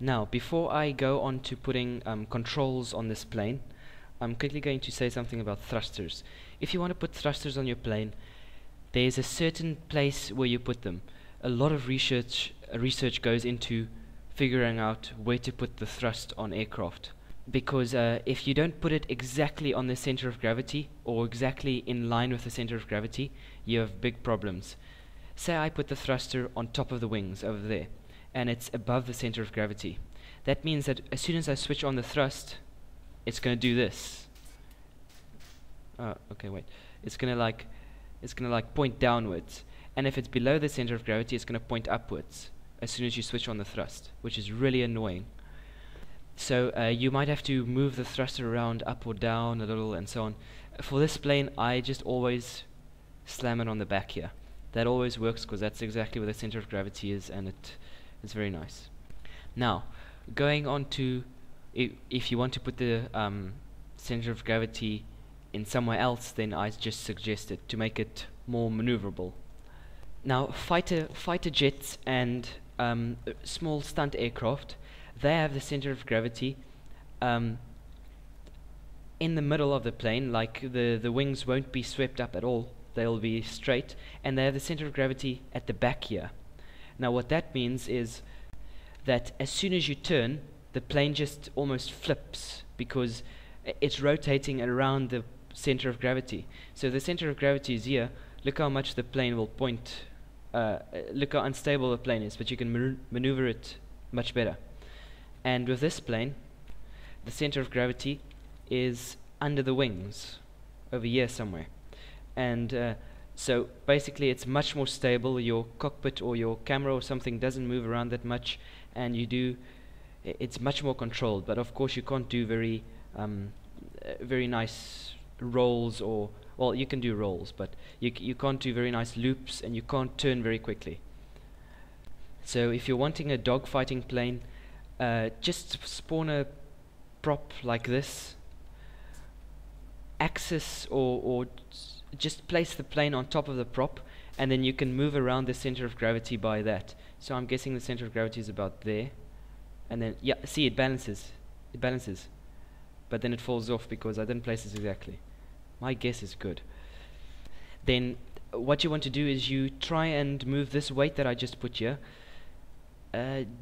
Now, before I go on to putting controls on this plane, I'm quickly going to say something about thrusters. If you want to put thrusters on your plane, there's a certain place where you put them. A lot of research goes into figuring out where to put the thrust on aircraft. Because if you don't put it exactly on the center of gravity, or exactly in line with the center of gravity, you have big problems. Say I put the thruster on top of the wings over there, and it's above the center of gravity. That means that as soon as I switch on the thrust, it's going to do this. Okay, wait. It's going to point downwards. And if it's below the center of gravity, it's going to point upwards as soon as you switch on the thrust, which is really annoying. So you might have to move the thruster around up or down a little and so on. For this plane, I just always slam it on the back here. That always works because that's exactly where the center of gravity is, and it's very nice. Now, going on to if you want to put the center of gravity in somewhere else, then I just suggest it to make it more maneuverable. Now, fighter jets and small stunt aircraft, they have the center of gravity in the middle of the plane. Like the wings won't be swept up at all, they'll be straight, and they have the center of gravity at the back here. Now what that means is that as soon as you turn, the plane just almost flips because it's rotating around the center of gravity. So the center of gravity is here. Look how much the plane will point, look how unstable the plane is, but you can maneuver it much better. And with this plane, the center of gravity is under the wings, over here somewhere. And so basically it's much more stable. Your cockpit or your camera or something doesn't move around that much, and it's much more controlled. But of course you can't do very nice rolls, or, well, you can do rolls, but you can't do very nice loops, and you can't turn very quickly. So if you're wanting a dogfighting plane, just spawn a prop like this, axis, or just place the plane on top of the prop, and then you can move around the center of gravity by that. So I'm guessing the center of gravity is about there, and then, yeah, see, it balances, but then it falls off because I didn't place it exactly. My guess is good. Then what you want to do is you try and move this weight that I just put here.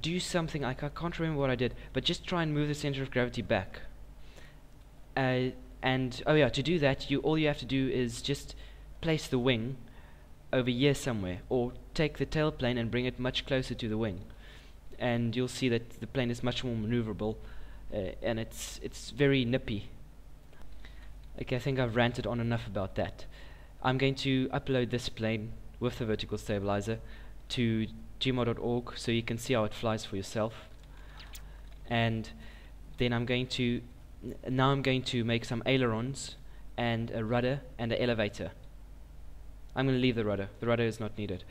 Do something, I can't remember what I did, but just try and move the center of gravity back. And oh yeah, to do that, all you have to do is just place the wing over here somewhere, or take the tailplane and bring it much closer to the wing, and you'll see that the plane is much more maneuverable, and it's very nippy. Okay, I think I've ranted on enough about that. I'm going to upload this plane with the vertical stabilizer to gmod.org so you can see how it flies for yourself. And then I'm going to make some ailerons and a rudder and an elevator. I'm going to leave the rudder. The rudder is not needed.